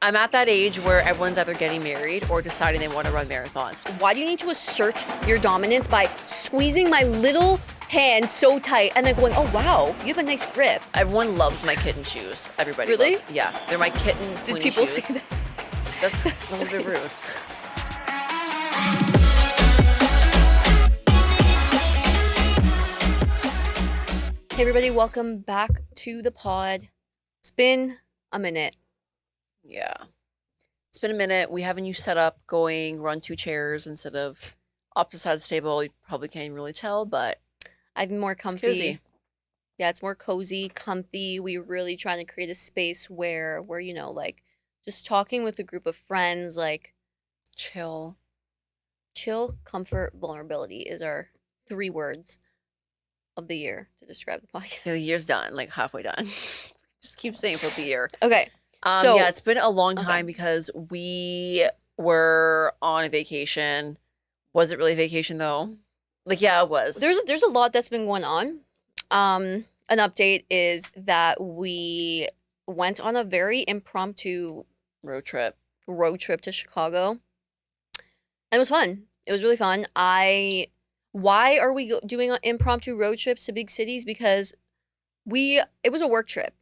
I'm at that age where everyone's either getting married or deciding they want to run marathons. Why do you need to assert your dominance by squeezing my little hand so tight and then going, oh wow, you have a nice grip? Everyone loves my kitten shoes. Everybody Really? loves. Yeah, they're my kitten Did pointy people shoes. say that? That's a little bit rude. Hey everybody, welcome back to the pod. It's been a minute. Yeah. It's been a minute. We have a new setup going. We're on 2 chairs instead of opposite sides of the table. You probably can't even really tell, but I'm more comfy. it's cozy. Yeah, it's more cozy, comfy. We're really trying to create a space where we're, like just talking with a group of friends, like Chill. chill, comfort, vulnerability is our 3 words of the year to describe the podcast. The year's done, like halfway done. Just keep saying for the year. Okay. So- yeah, it's been a long Okay. time because we were on a vacation. Was it really a vacation though? Like, yeah, it was. There's a lot that's been going on. An update is that we went on a very impromptu road trip. to Chicago. And it was fun. It was really fun. Why are we doing impromptu road trips to big cities? Because it was a work trip.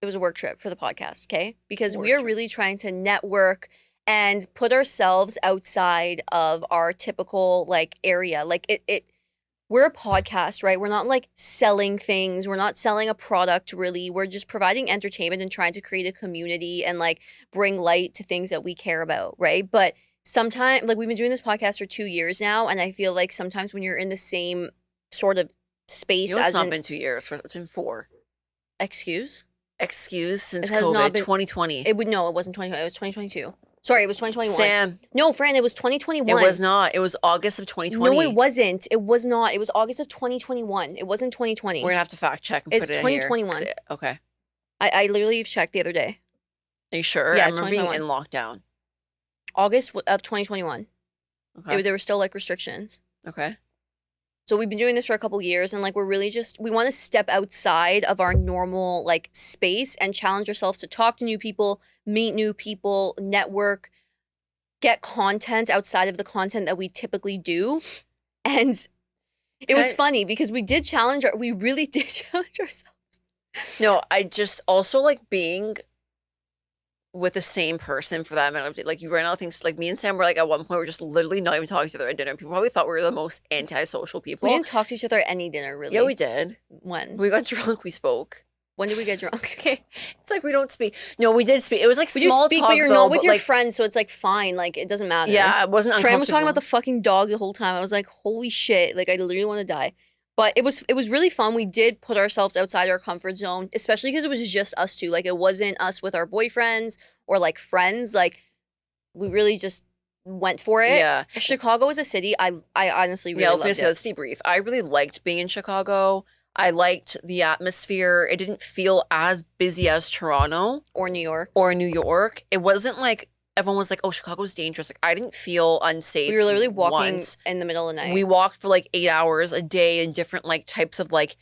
It was a work trip for the podcast, okay? Because we are really trying to network and put ourselves outside of our typical like area. Like we're a podcast, right? We're not like selling things. We're not selling a product really. We're just providing entertainment and trying to create a community and like bring light to things that we care about, right? But sometimes, like we've been doing this podcast for 2 years now, and I feel like sometimes when you're in the same sort of space It's not been 2 years. It's been 4. Excuse Since It has COVID, not been- 2020. It wasn't 2020. It was 2022. Sorry, it was 2021. Sam, No, Fran, it was 2021. it was not. It was August of 2020. No, it wasn't. It was not. It was August of 2021. It wasn't 2020. We're gonna have to fact check and It's put it in here. 2021. Okay. I literally checked the other day. Are you sure? Yeah, I it's remember being 2021. in lockdown. August of 2021. Okay. There were still like restrictions. Okay. So we've been doing this for a couple years, and like we're really we want to step outside of our normal like space and challenge ourselves to talk to new people, meet new people, network, get content outside of the content that we typically do. And it was funny because we really did challenge ourselves. No, I just also like being with the same person for that amount of like you ran out of things. Like me and Sam were like at one point we're just literally not even talking to each other at dinner. People probably thought we were the most antisocial people. We didn't talk to each other at any dinner, really. Yeah, we did. When? We got drunk, we spoke. When did we get drunk? Okay. It's like we don't speak. No, we did speak. It was like We small do speak, talk, but you're though, not with your like, friends, so it's like fine. Like it doesn't matter. Yeah, it wasn't uncomfortable. Fran was talking about the fucking dog the whole time. I was like, holy shit. Like I literally want to die. But it was really fun. We did put ourselves outside our comfort zone, especially because it was just us two. Like it wasn't us with our boyfriends or like friends. Like we really just went for it. Yeah. Chicago is a city I honestly really Yeah, I was loved gonna say, it. let's debrief. I really liked being in Chicago. I liked the atmosphere. It didn't feel as busy as Toronto Or New York. or New York. It wasn't like everyone was like, "Oh, Chicago's dangerous." Like I didn't feel unsafe. We were literally walking once. in the middle of the night. We walked for like 8 hours a day in different like types of like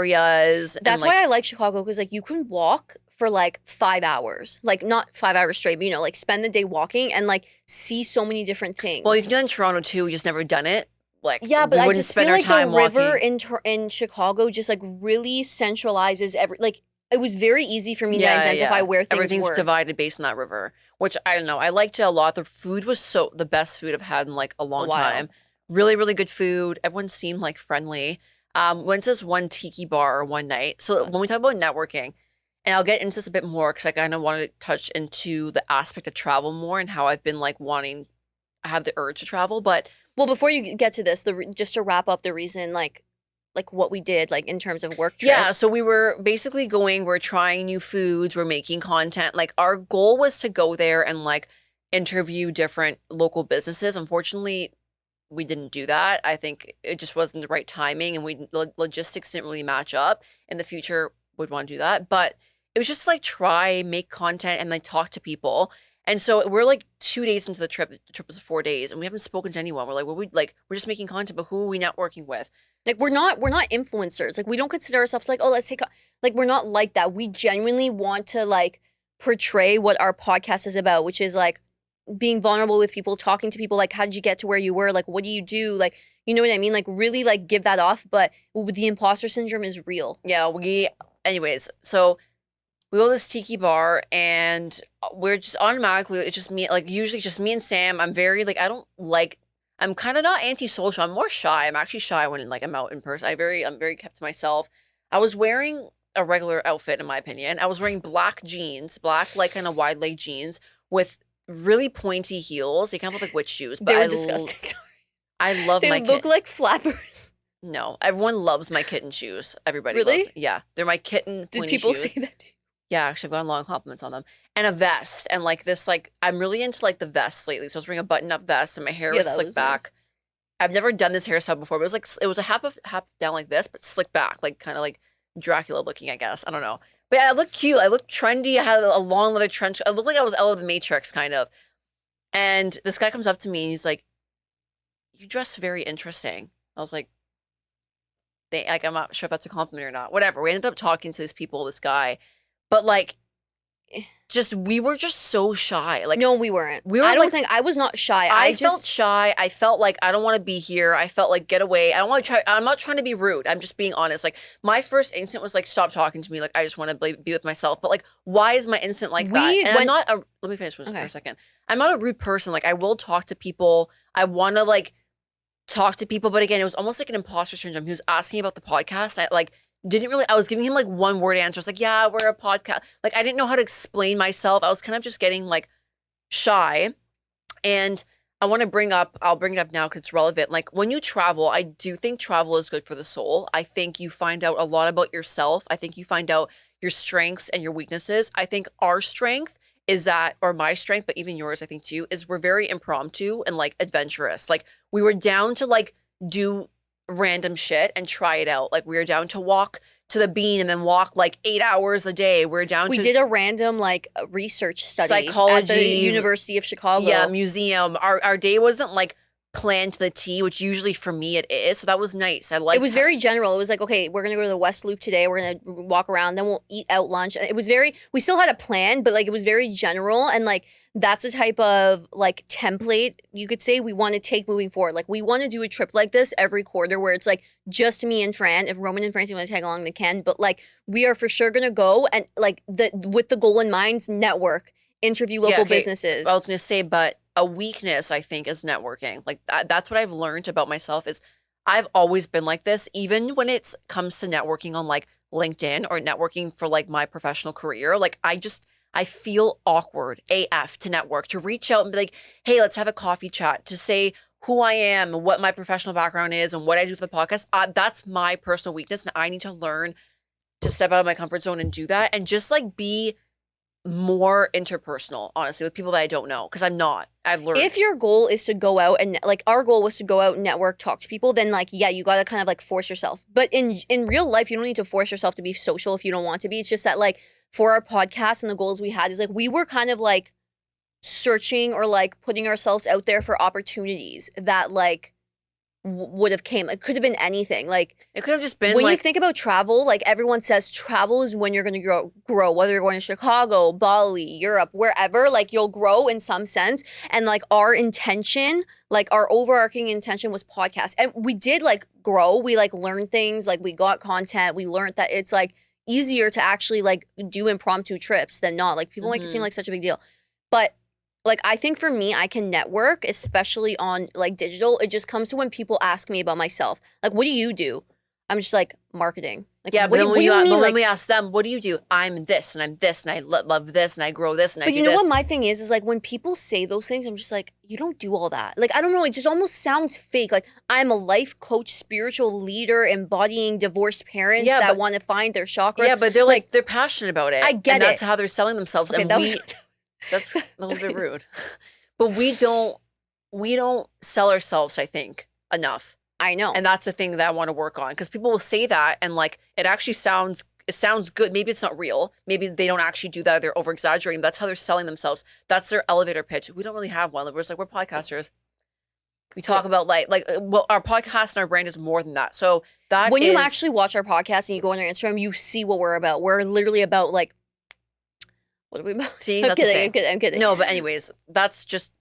areas. That's and, why like, I like Chicago, because like you can walk for like 5 hours, like not 5 hours straight, but like spend the day walking and like see so many different things. Well, you've done Toronto too. We just never done it. Like Yeah, but we I wouldn't just spend feel our like time the river walking. in Chicago just like really centralizes like it was very easy for me to Yeah, identify yeah. where things Everything's were. divided based on that river, which I don't know. I liked it a lot. The food was the best food I've had in like a long while. time. Really, really good food. Everyone seemed like friendly. Went to this one tiki bar one night. So when we talk about networking, and I'll get into this a bit more because I kind of want to touch into the aspect of travel more and how I've been like I have the urge to travel. But Well, before you get to this, just to wrap up the reason like what we did like in terms of work trip. yeah, so we were basically we're trying new foods, we're making content. Like our goal was to go there and like interview different local businesses. Unfortunately, we didn't do that. I think it just wasn't the right timing and logistics didn't really match up. In the future, would want to do that. But it was just like make content and like talk to people. And so we're like 2 days into the trip. The trip was 4 days and we haven't spoken to anyone. We're like, we're just making content, but who are we networking with? Like we're not influencers. Like we don't consider ourselves like, oh, let's take like we're not like that. We genuinely want to like portray what our podcast is about, which is like being vulnerable with people, talking to people, like how did you get to where you were, like what do you do, like you know what I mean, like really like give that off. But the imposter syndrome is real. Yeah, anyways, so we go to this tiki bar and we're just automatically, it's just me, like usually just me and Sam. I'm very like, I'm kind of not antisocial. I'm more shy. I'm actually shy when like I'm out in person. I'm very kept to myself. I was wearing a regular outfit in my opinion. I was wearing black jeans, black like kind of wide leg jeans with really pointy heels. They kind of look like witch shoes, but They were disgusting. I love They my look kitten. like flappers. No, everyone loves my kitten shoes. Everybody Really? loves. Yeah, they're my kitten Did pointy people shoes. say that to you? Yeah, actually, I've gotten a lot of compliments on them. And a vest, and like this, like I'm really into like the vests lately. So I was wearing a button-up vest, and my hair Yeah, was that slicked was back. nice. I've never done this hairstyle before, but it was like it was a half down like this, but slicked back, like kind of like Dracula looking, I guess. I don't know, but yeah, I look cute. I look trendy. I had a long leather trench. I looked like I was out of the Matrix, kind of. And this guy comes up to me, and he's like, "You dress very interesting." I was like, I'm not sure if that's a compliment or not. Whatever. We ended up talking to these people, this guy, but like, just we were just so shy. Like, No, we weren't. we were I don't like, think I was not shy. I I felt just shy. I felt like I don't want to be here. I felt like get away. I don't want to try. I'm not trying to be rude. I'm just being honest. Like my first instinct was like, stop talking to me. Like I just want to be with myself. But like, why is my instinct like that? We And I'm went. not a. Let me finish for Okay. a second. I'm not a rude person. Like I will talk to people. I want to like talk to people. But again, it was almost like an imposter syndrome. He was asking about the podcast. I like didn't really. I was giving him like one word answers. Like yeah, we're a podcast. Like I didn't know how to explain myself. I was kind of just getting like shy. And I'll bring it up now because it's relevant. Like when you travel, I do think travel is good for the soul. I think you find out a lot about yourself. I think you find out your strengths and your weaknesses. I think our strength is that, or my strength, but even yours, I think too, is we're very impromptu and like adventurous. Like we were down to like do random shit and try it out. Like we were down to walk to the bean and then walk like 8 hours a day. We're down We to did a random like research study at the psychology, University of Chicago. yeah, museum. Our day wasn't like planned to the T, which usually for me it is. So that was nice. I like It was very general. It was like, okay, we're gonna go to the West Loop today. We're gonna walk around. Then we'll eat out lunch. It was very. We still had a plan, but like it was very general, and like that's a type of like template you could say we want to take moving forward. Like we want to do a trip like this every quarter, where it's like just me and Fran. If Roman and Francie want to tag along, they can. But like we are for sure gonna go and like with the goal in mind, network, interview local businesses. I was gonna say, but a weakness I think is networking. Like that's what I've learned about myself is I've always been like this, even when it comes to networking on like LinkedIn or networking for like my professional career. Like I feel awkward AF to network, to reach out and be like, hey, let's have a coffee chat, to say who I am and what my professional background is and what I do for the podcast. That's my personal weakness. And I need to learn to step out of my comfort zone and do that and just like be more interpersonal, honestly, with people that I don't know, because I'm not. I've learned. If your goal is to go out and like our goal was to go out, network, talk to people, then like yeah, you gotta kind of like force yourself. But in real life, you don't need to force yourself to be social if you don't want to be. It's just that like for our podcast and the goals we had is like we were kind of like searching or like putting ourselves out there for opportunities that like would have came. It could have been anything. Like it could have just been when like, you think about travel, like everyone says travel is when you're going to grow, whether you're going to Chicago, Bali, Europe, wherever, like you'll grow in some sense. And like our intention, like our overarching intention was podcast. And we did like grow. We like learned things, like we got content. We learned that it's like easier to actually like do impromptu trips than not. Like people make it seem like such a big deal. But like I think for me, I can network, especially on like digital. It just comes to when people ask me about myself. Like, what do you do? I'm just like marketing. Like, yeah, what but do when you mean? when Like, we ask them, what do you do? I'm this and I'm this and I love this and I grow this and I but do you know this. what my thing is like when people say those things, I'm just like, you don't do all that. Like, I don't know. It just almost sounds fake. Like I'm a life coach, spiritual leader, embodying divorced parents that want to find their chakras. Yeah, but they're like they're passionate about it. I get and it. that's how they're selling themselves. Okay, And that we was that's a little bit rude. But we don't sell ourselves, I think, enough. I know. And that's the thing that I want to work on, because people will say that and like it actually sounds good. Maybe it's not real. Maybe they don't actually do that. They're over exaggerating. That's how they're selling themselves. That's their elevator pitch. We don't really have one. We're just like, we're podcasters. We talk about well, our podcast and our brand is more than that. So that when you actually watch our podcast and you go on our Instagram, you see what we're about. We're literally about like What are we about? See, I'm that's the kidding. thing. I'm kidding. I'm kidding. No, but anyways, that's just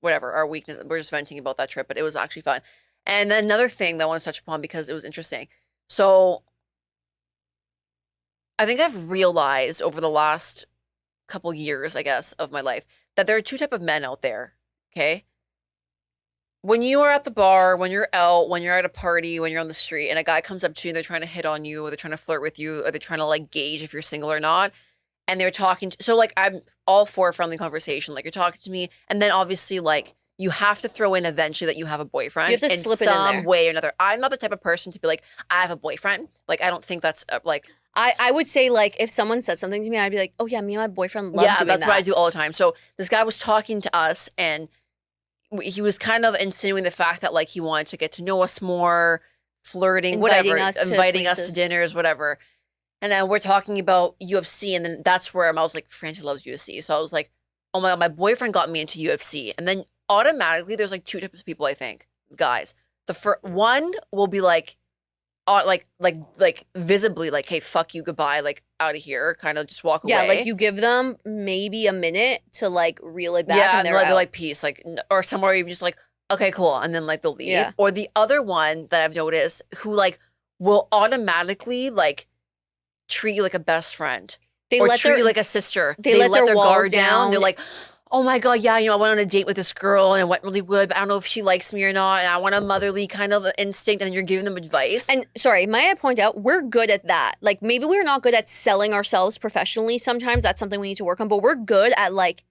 whatever our weakness. We're just venting about that trip, but it was actually fun. And then another thing that I want to touch upon because it was interesting. So I think I've realized over the last couple years, I guess, of my life that there are two type of men out there. Okay. When you are at the bar, when you're out, when you're at a party, when you're on the street, and a guy comes up to you and they're trying to hit on you, or they're trying to flirt with you, or they're trying to like gauge if you're single or not, and they're talking so like I'm all for a friendly conversation. Like you're talking to me, and then obviously like you have to throw in eventually that you have a boyfriend You have to in slip it in some there. way or another. I'm not the type of person to be like, I have a boyfriend. Like I don't think that's like I would say, like, if someone said something to me, I'd be like, oh, yeah, me and my boyfriend love yeah, doing that's that. what I do all the time. So this guy was talking to us, and he was kind of insinuating the fact that like he wanted to get to know us more, flirting, Inviting whatever, us to inviting us to places. dinners, whatever. And then we're talking about UFC, and then that's where I was like, Francie loves UFC. So I was like, oh my God, my boyfriend got me into UFC. And then automatically there's like two types of people, I think, guys. The first one will be like, like visibly like, hey, fuck you, goodbye, like out of here, kind of just walk Yeah, away. like you give them maybe a minute to like reel it back, Yeah, and they're they're out. like peace, like or somewhere even just like, okay, cool, and then like they'll leave. Yeah. Or the other one that I've noticed who like will automatically like treat you like a best friend. They Or let treat their you like a sister. they let their walls guard down. They're down. like, oh my God, yeah, I went on a date with this girl and it went really good, but I don't know if she likes me or not. And I want a motherly kind of instinct, and you're giving them advice. And sorry, might I point out, we're good at that. Like maybe we're not good at selling ourselves professionally sometimes. That's something we need to work on, but we're good at like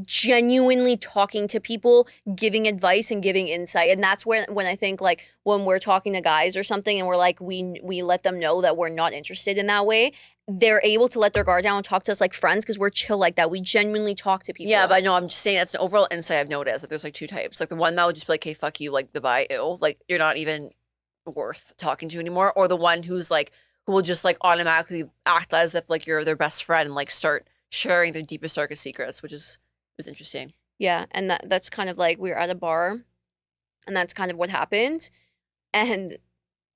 genuinely talking to people, giving advice and giving insight. And that's when I think like when we're talking to guys or something and we're like we let them know that we're not interested in that way, they're able to let their guard down and talk to us like friends because we're chill like that. We genuinely talk to people. Yeah, but I know I'm just saying that's an overall insight I've noticed. Like there's like two types. Like the one that would just be like, hey, fuck you, like goodbye, ew. Like you're not even worth talking to anymore. Or the one who's like who will just like automatically act as if like you're their best friend and like start sharing their deepest, darkest secrets, which is it was interesting. Yeah, and that's kind of like we were at a bar and that's kind of what happened. And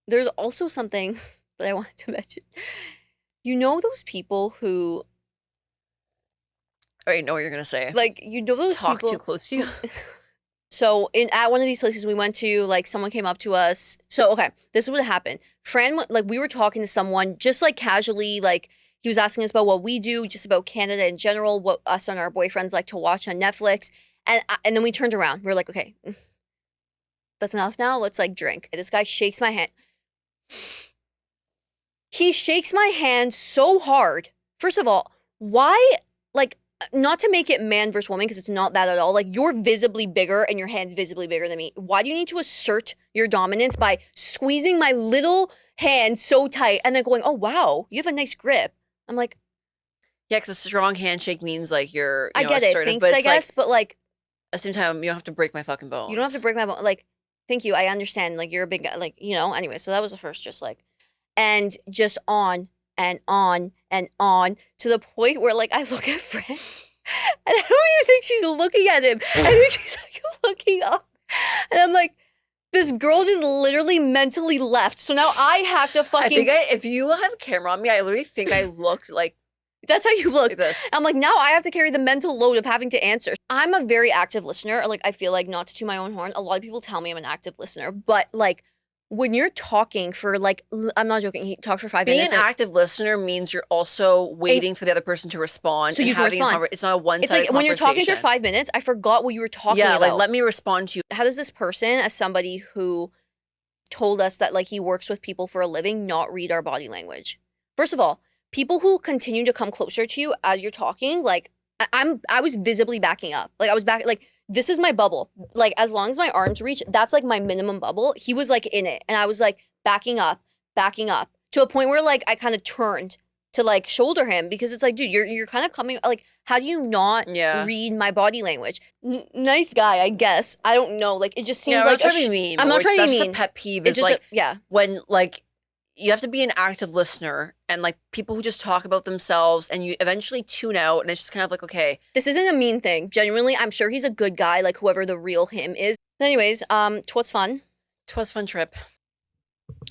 there's also something that I wanted to mention. You know those people who I already know what you're gonna say. like those Talk people too close to you. So at one of these places we went to, like someone came up to us. So okay, this is what happened. Fran, like we were talking to someone just like casually, like he was asking us about what we do, just about Canada in general, what us and our boyfriends like to watch on Netflix, and then we turned around. We were like, okay, that's enough now. Let's like drink. This guy shakes my hand. He shakes my hand so hard. First of all, why like not to make it man versus woman because it's not that at all. Like you're visibly bigger and your hand's visibly bigger than me. Why do you need to assert your dominance by squeezing my little hand so tight and then going, "Oh wow, you have a nice grip." I'm like, Yeah, because a strong handshake means like you're, I get it, assertive, thanks, but I it's like guess, but like at the same time you don't have to break my fucking bones. you don't have to break my bone. Like, thank you, I understand. Like you're a big guy, like Anyway, so that was the first, just like, and just on and on and on to the point where like I look at Fran and I don't even think she's looking at him. I think she's like looking up, and I'm like, this girl just literally mentally left. So now I have to fucking. I think if you had a camera on me, I literally think I looked like That's how you look. like this. I'm like, now I have to carry the mental load of having to answer. I'm a very active listener. Like, I feel like, not to toot my own horn, a lot of people tell me I'm an active listener, but like, when you're talking for like, I'm not joking, he talks for 5 Being minutes. an active listener means you're also waiting for the other person to respond. So and you can having a respond. it's not a one-sided It's like when you're talking for conversation. 5 minutes, I forgot what you were talking Yeah, about. like let me respond to you. How does this person, as somebody who told us that like he works with people for a living, not read our body language? First of all, people who continue to come closer to you as you're talking, like I was visibly backing up. Like I was back, like this is my bubble. Like as long as my arms reach, that's like my minimum bubble. He was like in it, and I was like backing up to a point where like I kind of turned to like shoulder him because it's like, dude, you're kind of coming, like, how do you not Yeah. read my body language? Nice guy, I guess. I don't know. Like it just seems Yeah, I'm like not trying to be mean. I'm not trying to be That's mean. a pet peeve. It's Is just like yeah. when like you have to be an active listener, and like people who just talk about themselves, and you eventually tune out, and it's just kind of like, okay, This isn't a mean thing. Genuinely, I'm sure he's a good guy, like whoever the real him is. Anyways, 'twas fun. 'twas a fun trip.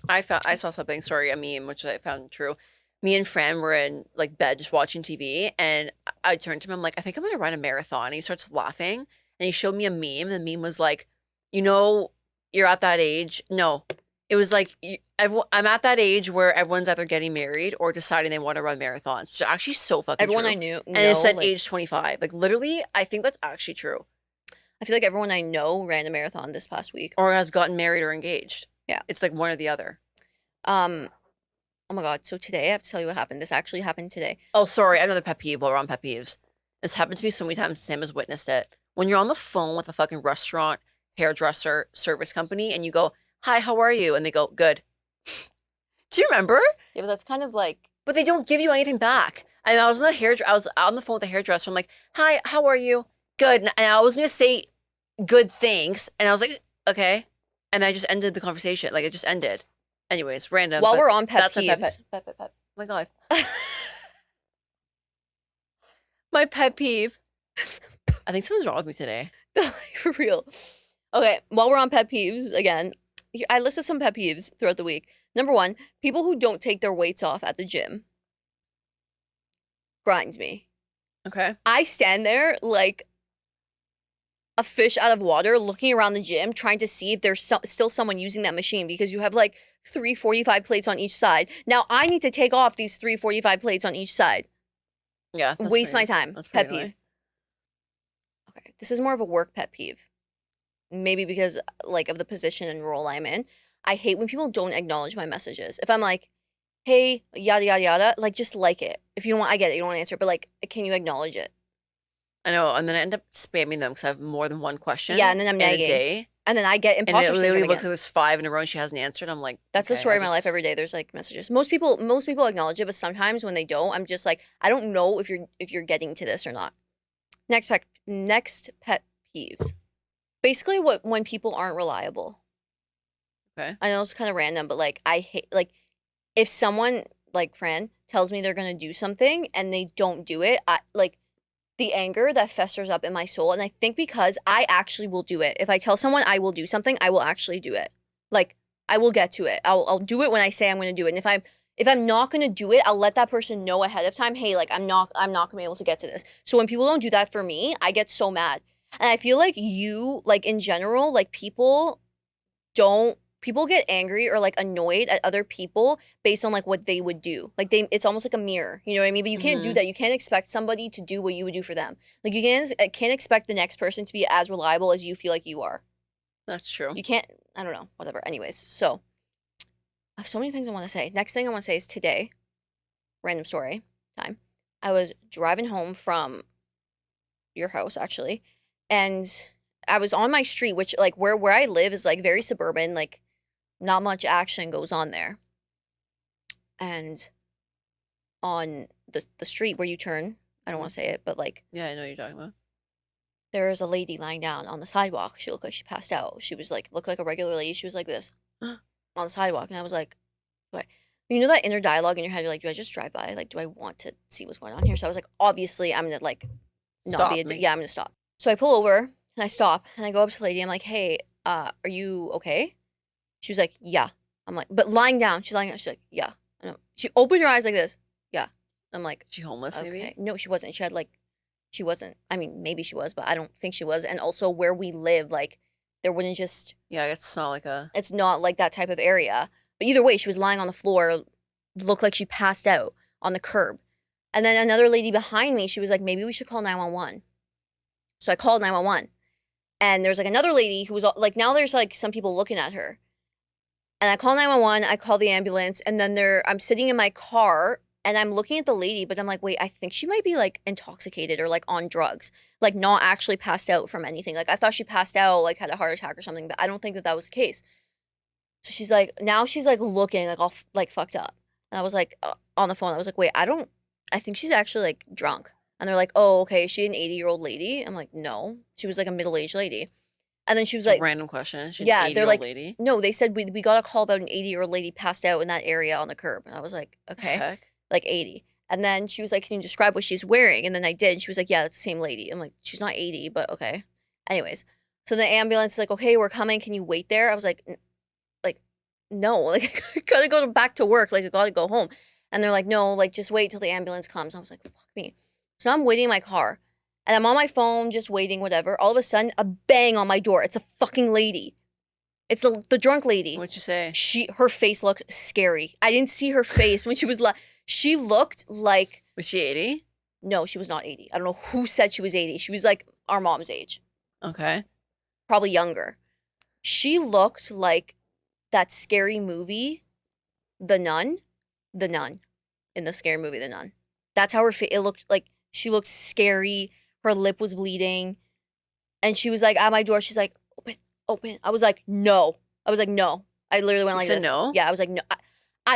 I saw something, sorry, a meme, which I found true. me and Fran were in like bed just watching TV, and I turned to him. I'm like, I think I'm gonna run a marathon. And he starts laughing, and he showed me a meme. The meme was like, you know, you're at that age. No, it was like I'm at that age where everyone's either getting married or deciding they want to run marathons. So actually, so fucking Everyone true. I knew And it know said like age 25. Like literally, I think that's actually true. I feel like everyone I know ran a marathon this past week. Or has gotten married or engaged. Yeah. It's like one or the other. Um. Oh my god. So today I have to tell you what happened. This actually happened today. Oh, sorry. Another pet peeve while we're on pet peeves. This happened to me so many times. Sam has witnessed it. When you're on the phone with a fucking restaurant, hairdresser, service company, and you go, "Hi, how are you?" And they go, "Good." Do you remember? Yeah, but that's kind of like But they don't give you anything back. And I was on the phone with the hairdresser. I'm like, "Hi, how are you?" "Good." And I was gonna say good thanks, and I was like, "Okay," and I just ended the conversation. Like it just ended. Anyways, random. while But we're on pet that's my peeves. pet. Oh my god, my pet peeve. I think something's wrong with me today. For real. Okay, while we're on pet peeves again, I listed some pet peeves throughout the week. Number one, people who don't take their weights off at the gym grinds me. Okay. I stand there like a fish out of water looking around the gym trying to see if there's still someone using that machine because you have like 345 plates on each side. Now I need to take off these 345 plates on each side. Yeah. Waste my time. That's Pet pretty annoying. peeve. Okay, this is more of a work pet peeve. Maybe because like of the position and role I'm in. I hate when people don't acknowledge my messages. If I'm like, hey, yada yada yada, just like it. If you don't want, I get it, you don't want to answer, but like, can you acknowledge it? I know, and then I end up spamming them because I have more than one question. Yeah, and then I'm in a nagging. day, And then I get and it imposter literally syndrome looks again. like there's 5 in a row and she hasn't answered. I'm like, That's the okay, story I'll of my life just- every day. There's like messages. Most people acknowledge it, but sometimes when they don't, I'm just like, I don't know if you're getting to this or not. Next pet peeves. Basically when people aren't reliable. Okay. I know it's kind of random, but like I hate like if someone like Fran tells me they're gonna do something and they don't do it, I like the anger that festers up in my soul. And I think because I actually will do it. If I tell someone I will do something, I will actually do it. Like I will get to it. I'll do it when I say I'm gonna do it. And if I'm not gonna do it, I'll let that person know ahead of time, hey, like I'm not gonna be able to get to this. So when people don't do that for me, I get so mad. And I feel like like in general, like people get angry or like annoyed at other people based on like what they would do. Like it's almost like a mirror, you know what I mean? But you can't do that. You can't expect somebody to do what you would do for them. Like you can't expect the next person to be as reliable as you feel like you are. That's true. You can't, I don't know, whatever. Anyways, so I have so many things I want to say. Next thing I want to say is today, random story time. I was driving home from your house actually, and I was on my street, which like where I live is like very suburban, like not much action goes on there. And on the street where you turn, I don't want to say it, but like Yeah, I know what you're talking about. there was a lady lying down on the sidewalk. She looked like she passed out. She was like looked like a regular lady. She was like this on the sidewalk, and I was like, "What?" You know that inner dialogue in your head. You're like, "Do I just drive by? Like, do I want to see what's going on here?" So I was like, "Obviously, I'm gonna like not Stop be me. yeah, I'm gonna stop." So I pull over and I stop and I go up to the lady. I'm like, "Hey, are you okay?" She was like, "Yeah." I'm like, but lying down. She's lying down. She's like, "Yeah." I know. She opened her eyes like this. Yeah. I'm like, Is she homeless? okay. Maybe. No, she wasn't. She wasn't. I mean, maybe she was, but I don't think she was. And also where we live, like, there wouldn't just. Yeah, it's not like a. It's not like that type of area. But either way, she was lying on the floor, looked like she passed out on the curb. And then another lady behind me, she was like, maybe we should call 911. So I called 911. And there's like another lady who was like, now there's like some people looking at her. And I call 911, I call the ambulance, and then I'm sitting in my car and I'm looking at the lady, but I'm like, wait, I think she might be like intoxicated or like on drugs, like not actually passed out from anything. Like I thought she passed out, like had a heart attack or something, but I don't think that was the case. So she's like, now she's like looking like all like fucked up. And I was like on the phone, I was like, wait, I think she's actually like drunk. And they're like, oh, okay, is she an 80-year-old lady? I'm like, no, she was like a middle-aged lady. And then she was like, random question. She's yeah, an they're 80-year-old like, lady. no, they said we got a call about an 80-year-old lady passed out in that area on the curb. And I was like, okay, Heck. like 80. And then she was like, can you describe what she's wearing? And then I did. And she was like, yeah, that's the same lady. I'm like, she's not 80, but okay. Anyways, so the ambulance is like, okay, we're coming. Can you wait there? I was like, no, like I gotta go back to work. Like I gotta go home. And they're like, no, like, just wait till the ambulance comes. I was like, fuck me. So I'm waiting in my car. And I'm on my phone, just waiting, whatever. All of a sudden, a bang on my door. It's a fucking lady. It's the drunk lady. What'd you say? Her face looked scary. I didn't see her face when she was she looked like... Was she 80? No, she was not 80. I don't know who said she was 80. She was like our mom's age. Okay. Probably younger. She looked like that scary movie, The Nun. The Nun. In the scary movie, The Nun. That's how it looked like. She looked scary. Her lip was bleeding. And she was like at my door. She's like, open, open. I was like, no. I was like, no. I literally went You like said this. no? Yeah, I was like, no.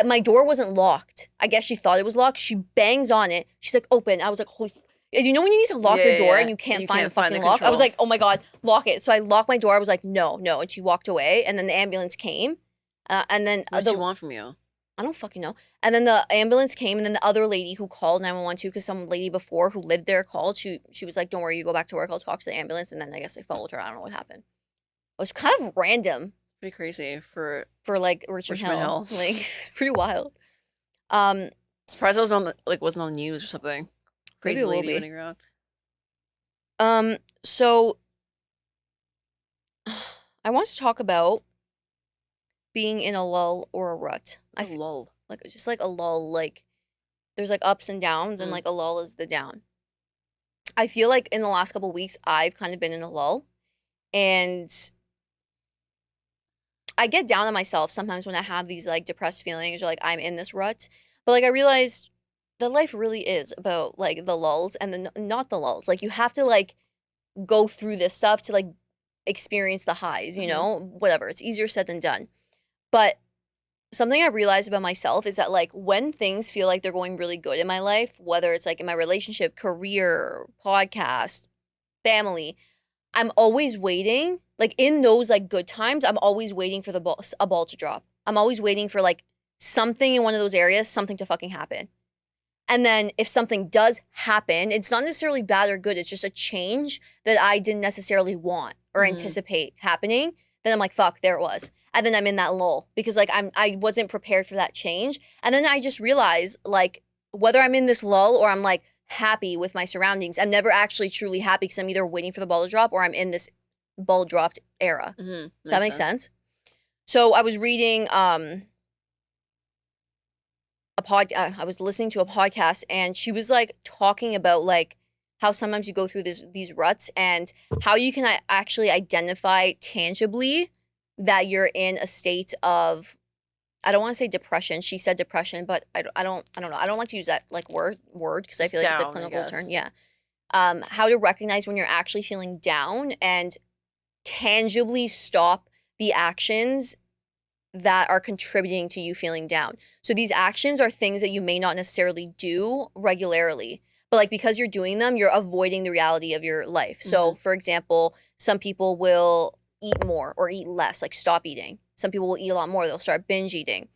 My door wasn't locked. I guess she thought it was locked. She bangs on it. She's like, open. I was like, holy. You know when you need to lock your door and you can't find the fucking lock? I was like, oh my God, lock it. So I locked my door. I was like, no, no. And she walked away. And then the ambulance came. And then what did she want from you? I don't fucking know. And then the ambulance came, and then the other lady who called 911 too, because some lady before who lived there called. She was like, don't worry, you go back to work. I'll talk to the ambulance. And then I guess they followed her. I don't know what happened. It was kind of random. Pretty crazy for like Richmond Hill. Like, it's pretty wild. Surprised I was wasn't on the news or something. Crazy lady running around. So I want to talk about being in a lull or a rut. What's a lull? Like just like a lull, like there's like ups and downs, and like a lull is the down. I feel like in the last couple of weeks I've kind of been in a lull, and I get down on myself sometimes when I have these like depressed feelings or like I'm in this rut. But like I realized that life really is about like the lulls and not the lulls. Like you have to like go through this stuff to like experience the highs, you know, whatever. It's easier said than done. But something I realized about myself is that like when things feel like they're going really good in my life, whether it's like in my relationship, career, podcast, family, I'm always waiting. Like in those like good times, I'm always waiting for a ball to drop. I'm always waiting for like something in one of those areas, something to fucking happen. And then if something does happen, it's not necessarily bad or good. It's just a change that I didn't necessarily want or anticipate happening. Then I'm like, fuck, there it was. And then I'm in that lull because like I wasn't prepared for that change. And then I just realized like whether I'm in this lull or I'm like happy with my surroundings, I'm never actually truly happy because I'm either waiting for the ball to drop or I'm in this ball dropped era. Does that make sense? So I was reading I was listening to a podcast, and she was like talking about like how sometimes you go through these ruts and how you can actually identify tangibly that you're in a state of, I don't want to say depression. She said depression, but I don't know. I don't like to use that like word because I feel like it's a clinical term. Yeah. How to recognize when you're actually feeling down and tangibly stop the actions that are contributing to you feeling down. So these actions are things that you may not necessarily do regularly, but like because you're doing them, you're avoiding the reality of your life. So for example, some people will eat more or eat less, like stop eating. Some people will eat a lot more. They'll start binge eating.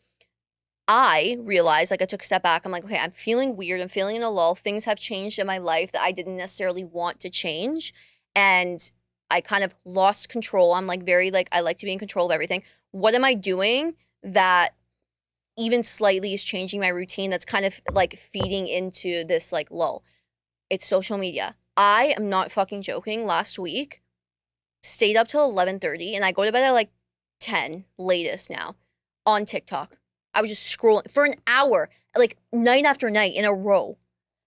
I realized, like I took a step back. I'm like, okay, I'm feeling weird. I'm feeling in a lull. Things have changed in my life that I didn't necessarily want to change. And I kind of lost control. I'm like very like, I like to be in control of everything. What am I doing that even slightly is changing my routine that's kind of like feeding into this like lull? It's social media. I am not fucking joking. Last week, stayed up till 11:30 and I go to bed at like 10 latest now on TikTok. I was just scrolling for an hour, like night after night in a row.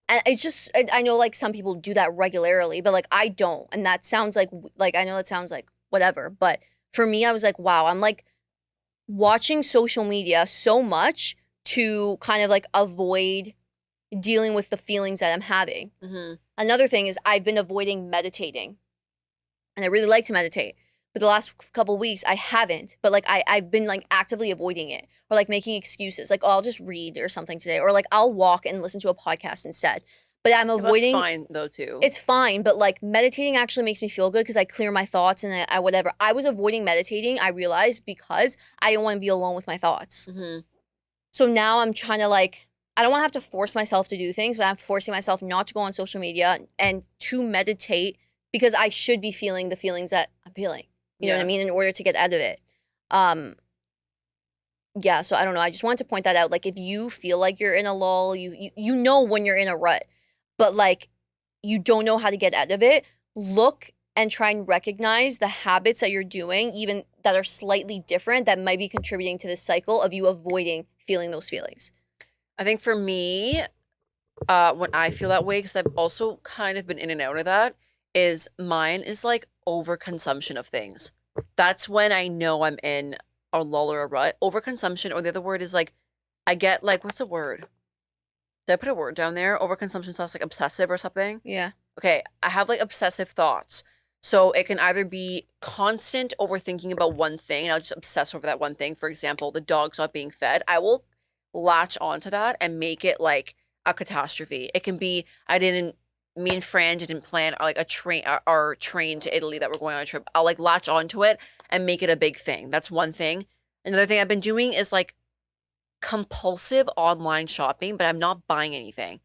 And it's just, I know like some people do that regularly, but like I don't. And that sounds like I know that sounds like whatever. But for me, I was like, wow, I'm like watching social media so much to kind of like avoid dealing with the feelings that I'm having. Another thing is I've been avoiding meditating. And I really like to meditate. But the last couple weeks, I haven't. But like I've been like actively avoiding it or like making excuses. Like, oh, I'll just read or something today. Or like I'll walk and listen to a podcast instead. But I'm avoiding. That's fine though too. It's fine. But like meditating actually makes me feel good because I clear my thoughts and I whatever. I was avoiding meditating, I realized, because I didn't want to be alone with my thoughts. So now I'm trying to like, I don't want to have to force myself to do things, but I'm forcing myself not to go on social media and to meditate because I should be feeling the feelings that I'm feeling. You know what I mean? In order to get out of it. yeah, so I don't know. I just wanted to point that out. Like, if you feel like you're in a lull, you know when you're in a rut, but like you don't know how to get out of it. Look and try and recognize the habits that you're doing, even that are slightly different, that might be contributing to this cycle of you avoiding feeling those feelings. I think for me, when I feel that way, because I've also kind of been in and out of that, is mine is like overconsumption of things. That's when I know I'm in a lull or a rut. Overconsumption, or the other word is like, I get like, what's the word? Did I put a word down there? Overconsumption sounds like obsessive or something. Yeah. Okay, I have like obsessive thoughts. So it can either be constant overthinking about one thing, and I'll just obsess over that one thing. For example, the dog's not being fed. I will latch onto that and make it like a catastrophe. It can be me and Fran didn't plan like our train to Italy that we're going on a trip. I'll like latch onto it and make it a big thing. That's one thing. Another thing I've been doing is like compulsive online shopping, but I'm not buying anything.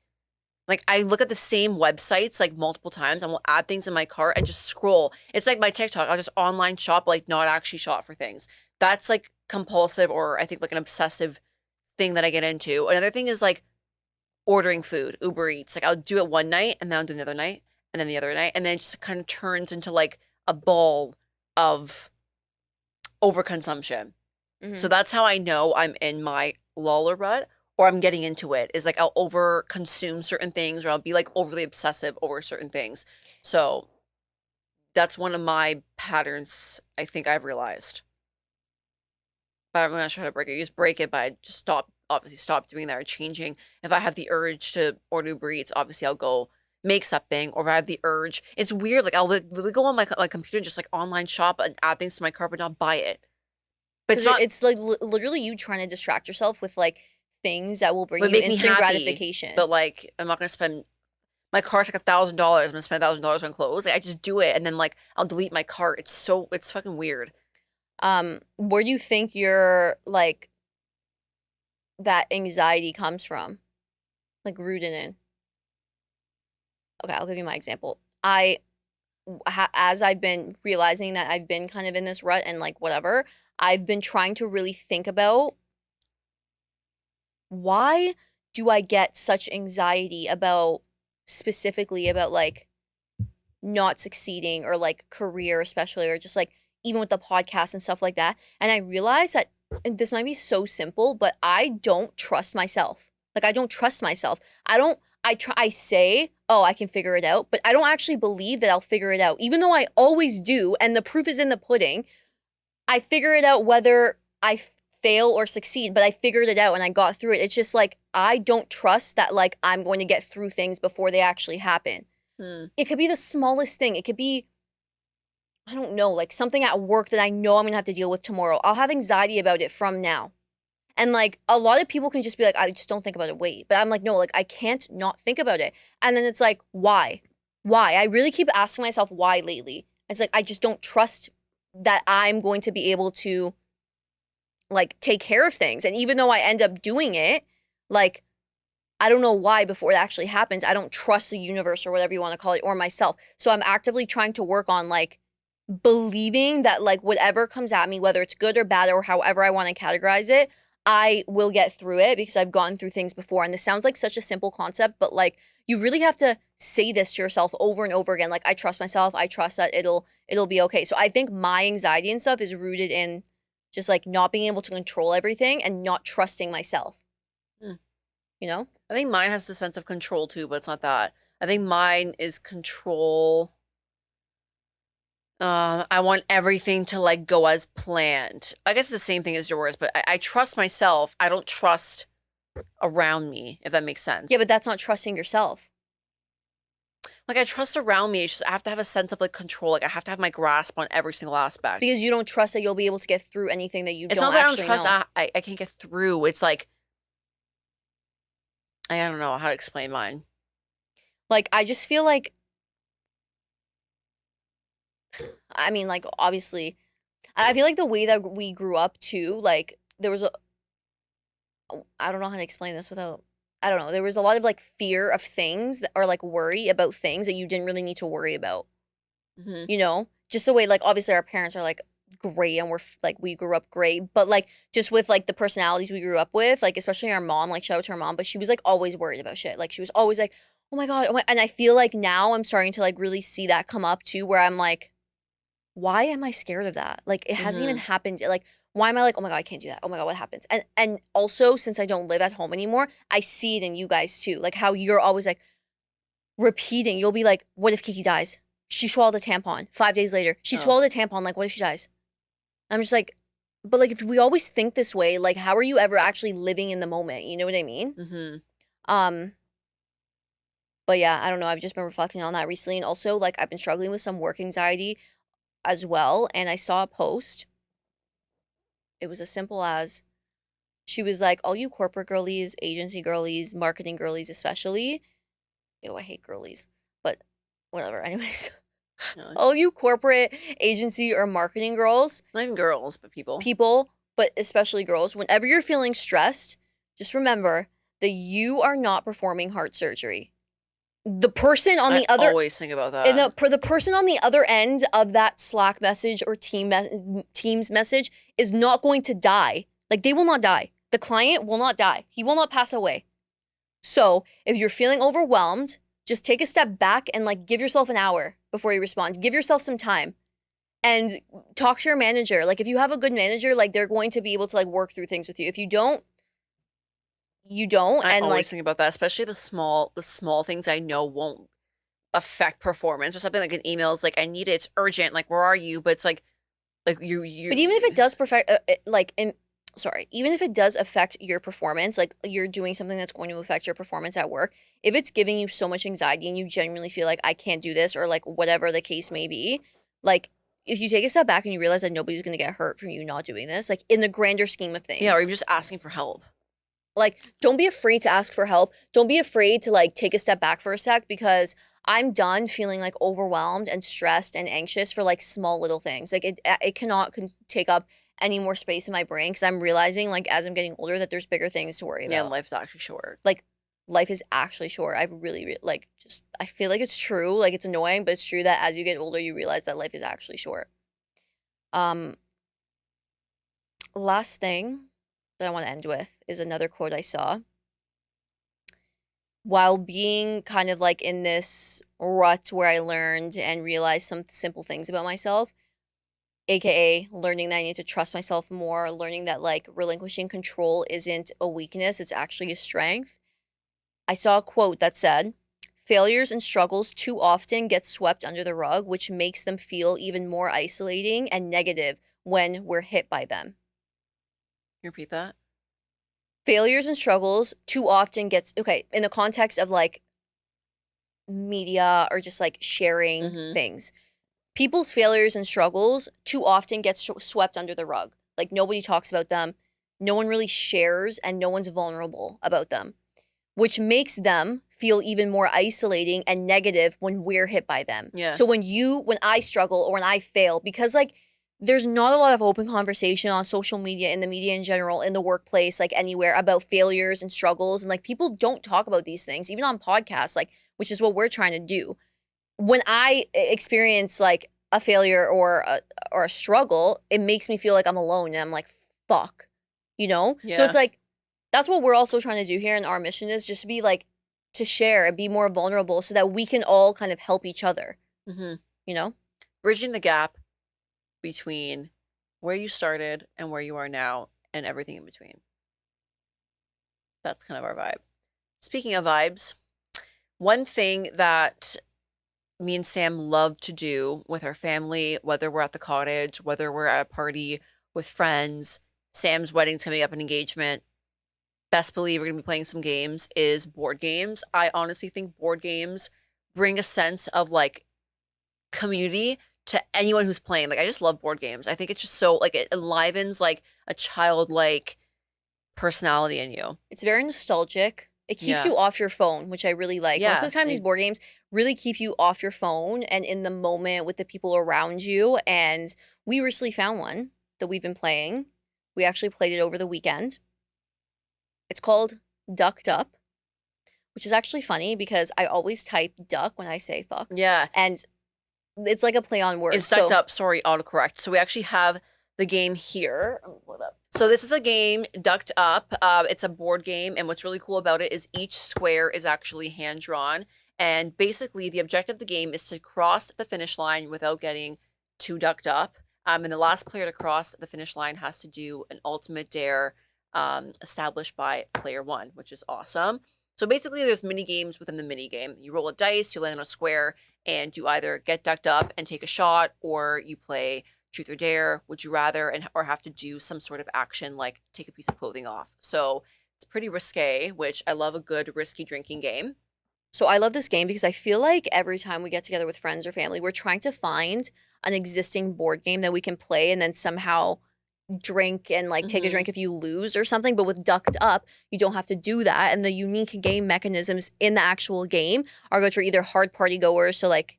Like I look at the same websites like multiple times and will add things in my cart and just scroll. It's like my TikTok. I'll just online shop, like not actually shop for things. That's like compulsive, or I think like an obsessive thing that I get into. Another thing is like ordering food, Uber Eats. Like I'll do it one night and then I'll do the other night and then the other night. And then it just kind of turns into like a ball of overconsumption. Hmm. So that's how I know I'm in my lull or rut, or I'm getting into it, is like I'll over consume certain things, or I'll be like overly obsessive over certain things. So that's one of my patterns I think I've realized. But I'm not sure how to break it. You just break it by just obviously stop doing that or changing. If I have the urge to order Uber Eats, obviously I'll go make something, or if I have the urge. It's weird. Like I'll literally go on my computer and just like online shop and add things to my cart, but not buy it. But it's Because not, it's like literally you trying to distract yourself with like things that will bring would you make me instant happy. gratification. But like I'm not gonna spend my cart's like $1,000. I'm gonna spend $1,000 on clothes. Like I just do it and then like I'll delete my cart. It's fucking weird. Where do you think your like that anxiety comes from? Like rooted in. Okay, I'll give you my example. As I've been realizing that I've been kind of in this rut and like whatever, I've been trying to really think about why do I get such anxiety about specifically about like not succeeding or like career especially or just like even with the podcast and stuff like that. And I realized that and this might be so simple, but I don't trust myself. Like I don't trust myself. I don't I say, "Oh, I can figure it out," but I don't actually believe that I'll figure it out. Even though I always do, and the proof is in the pudding. I figure it out whether I fail or succeed, but I figured it out and I got through it. It's just like I don't trust that like I'm going to get through things before they actually happen. Hmm. It could be the smallest thing. It could be, I don't know, like something at work that I know I'm gonna have to deal with tomorrow. I'll have anxiety about it from now. And like a lot of people can just be like, I just don't think about it, wait. But I'm like, no, like I can't not think about it. And then it's like, why? Why? I really keep asking myself why lately. It's like I just don't trust that I'm going to be able to like take care of things. And even though I end up doing it, like I don't know why before it actually happens, I don't trust the universe or whatever you want to call it or myself. So I'm actively trying to work on like believing that like whatever comes at me, whether it's good or bad or however I want to categorize it, I will get through it because I've gone through things before. And this sounds like such a simple concept, but like you really have to say this to yourself over and over again. Like I trust myself. I trust that it'll be okay. So I think my anxiety and stuff is rooted in just like not being able to control everything and not trusting myself, Hmm. you know? I think mine has the sense of control too, but it's not that. I think mine is control. I want everything to like go as planned. I guess it's the same thing as yours, but I trust myself. I don't trust around me, if that makes Yeah, sense. but that's not trusting yourself Like I trust around me. It's just I have to have a sense of like control. Like I have to have my grasp on every single aspect. because you don't trust that you'll be able to get through anything that you It's don't not that I don't actually trust. know. I can't get through. It's like I don't know how to explain mine. Like I just feel like I mean like obviously I feel like the way that we grew up too, like there was a I don't know how to explain this without I don't know. There was a lot of like fear of things that, or like worry about things that you didn't really need to worry about. Hmm. You know? Just the way like obviously our parents are like great and like we grew up great, but like just with like the personalities we grew up with, like especially our mom, like shout out to our mom, but she was like always worried about shit. Like she was always like, oh my God. And I feel like now I'm starting to like really see that come up too, where I'm like, why am I scared of that? Like it hasn't even happened. Like, why am I like, oh my God, I can't do that. Oh my God, what happens? And also since I don't live at home anymore, I see it in you guys too. Like how you're always like repeating, you'll be like, what if Kiki dies? She swallowed a tampon. 5 days later, she swallowed a tampon. Like, what if she dies? I'm just like, but like if we always think this way, like how are you ever actually living in the moment? You know what I mean? Um, but yeah, I don't know. I've just been reflecting on that recently. And also like I've been struggling with some work anxiety as well. And I saw a post. It was as simple as she was like, all you corporate girlies, agency girlies, marketing girlies especially. Ew, I hate girlies. But whatever. Anyways. All you corporate agency or marketing girls, Not even girls, but people, but especially girls, whenever you're feeling stressed, just remember that you are not performing heart surgery. The person on the other always think about that. and the person on the other end of that Slack message or Teams message is not going to die. Like they will not die. The client will not die. He will not pass away. So if you're feeling overwhelmed, just take a step back and like give yourself an hour before you respond. Give yourself some time and talk to your manager. Like if you have a good manager, like they're going to be able to like work through things with you. If you don't, you don't. I And always like think about that, especially the small things I know won't affect performance or something. Like an email is like, I need it, it's urgent. Like, where are you? But it's like you. but even if it does even if it does affect your performance, like you're doing something that's going to affect your performance at work, if it's giving you so much anxiety and you genuinely feel like I can't do this or like whatever the case may be, like if you take a step back and you realize that nobody's going to get hurt from you not doing this, like in the grander scheme of things. Yeah, or even just asking for help. Like, don't be afraid to ask for help. Don't be afraid to like take a step back for a sec because I'm done feeling like overwhelmed and stressed and anxious for like small little things. Like it cannot take up any more space in my brain because I'm realizing like as I'm getting older that there's bigger things to worry about. Yeah, life's actually short. Like life is actually short. I've really like just I feel like it's true. Like it's annoying, but it's true that as you get older you realize that life is actually short. Last thing that I want to end with is another quote I saw. While being kind of like in this rut where I learned and realized some simple things about myself, aka learning that I need to trust myself more, learning that like relinquishing control isn't a weakness, it's actually a strength. I saw a quote that said, failures and struggles too often get swept under the rug, which makes them feel even more isolating and negative when we're hit by them. Can you repeat that? Failures and struggles too often gets, okay, in the context of like media or just like sharing things. People's failures and struggles too often get swept under the rug. Like nobody talks about them. No one really shares and no one's vulnerable about them, which makes them feel even more isolating and negative when we're hit by them. Yeah. So when I struggle or when I fail, because like there's not a lot of open conversation on social media, in the media in general, in the workplace, like anywhere about failures and struggles. And like people don't talk about these things, even on podcasts, like, which is what we're trying to do. When I experience like a failure or a struggle, it makes me feel like I'm alone and I'm like, fuck, you know? Yeah. So it's like, that's what we're also trying to do here. And our mission is just to be like, to share and be more vulnerable so that we can all kind of help each other, you know? Bridging the gap between where you started and where you are now and everything in between. That's kind of our vibe. Speaking of vibes, one thing that me and Sam love to do with our family, whether we're at the cottage, whether we're at a party with friends, Sam's wedding's coming up, an engagement, best believe we're going to be playing some games, is board games. I honestly think board games bring a sense of like community to anyone who's playing. Like I just love board games. I think it's just so like it enlivens like a childlike personality in you. It's very nostalgic. It keeps you off your phone, which I really like. Most of the time these board games really keep you off your phone and in the moment with the people around you. And we recently found one that we've been playing. We actually played it over the weekend. It's called Ducked Up, which is actually funny because I always type duck when I say fuck. Yeah. And It's like a play on words. It's ducked up, sorry, autocorrect. So we actually have the game here. Let me pull it up. So this is a game, Ducked Up. It's a board game, and what's really cool about it is each square is actually hand-drawn, and basically the objective of the game is to cross the finish line without getting too ducked up. And the last player to cross the finish line has to do an ultimate dare established by player one, which is awesome. So basically there's mini games within the mini game. You roll a dice, you land on a square, and you either get ducked up and take a shot, or you play truth or dare, would you rather, and or have to do some sort of action like take a piece of clothing off. So it's pretty risque, which I love a good risky drinking game. So I love this game because I feel like every time we get together with friends or family, we're trying to find an existing board game that we can play and then somehow drink and like take a drink if you lose or something. But with Ducked Up, you don't have to do that. And the unique game mechanisms in the actual game are good for either hard party goers. So like,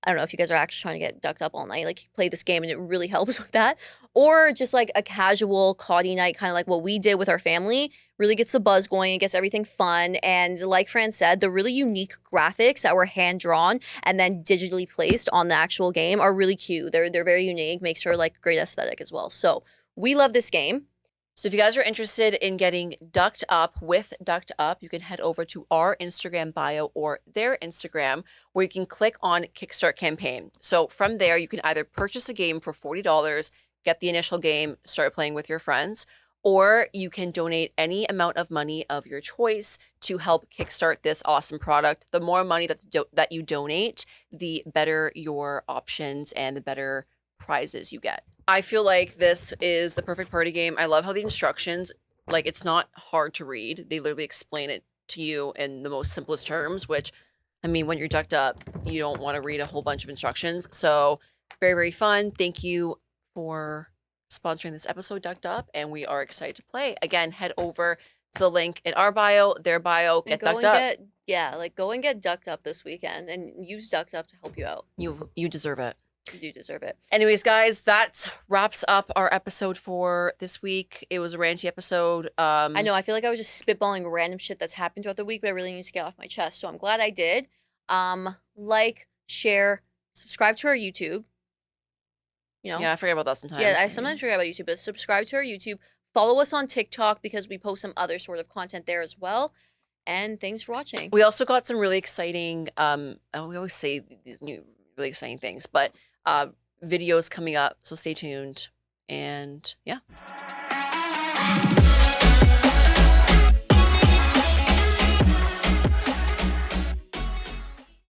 I don't know if you guys are actually trying to get ducked up all night, like you play this game and it really helps with that. Or just like a casual caudy night, kind of like what we did with our family, really gets the buzz going, it gets everything fun. And like Fran said, the really unique graphics that were hand drawn and then digitally placed on the actual game are really cute. They're very unique, makes for like great aesthetic as well. So we love this game. So if you guys are interested in getting ducked up with Ducked Up, you can head over to our Instagram bio or their Instagram, where you can click on Kickstart campaign. So from there, you can either purchase a game for $40, get the initial game, start playing with your friends, or you can donate any amount of money of your choice to help kickstart this awesome product. The more money that you donate, the better your options and the better prizes you get. I feel like this is the perfect party game. I love how the instructions, like, it's not hard to read. They literally explain it to you in the most simplest terms, which, I mean, when you're ducked up, you don't want to read a whole bunch of instructions. So very, very fun. Thank you for sponsoring this episode, Ducked Up, and we are excited to play. Again, head over to the link in our bio, their bio, get ducked up. Go and get ducked up this weekend and use Ducked Up to help you out. You deserve it. You do deserve it. Anyways, guys, that wraps up our episode for this week. It was a ranty episode. I know. I feel like I was just spitballing random shit that's happened throughout the week, but I really need to get off my chest. So I'm glad I did. Like, share, subscribe to our YouTube. You know? Yeah, I forget about that sometimes. Yeah, I sometimes forget about YouTube, but subscribe to our YouTube. Follow us on TikTok because we post some other sort of content there as well. And thanks for watching. We also got some really exciting, we always say these new really exciting things, but videos coming up, so stay tuned. And yeah.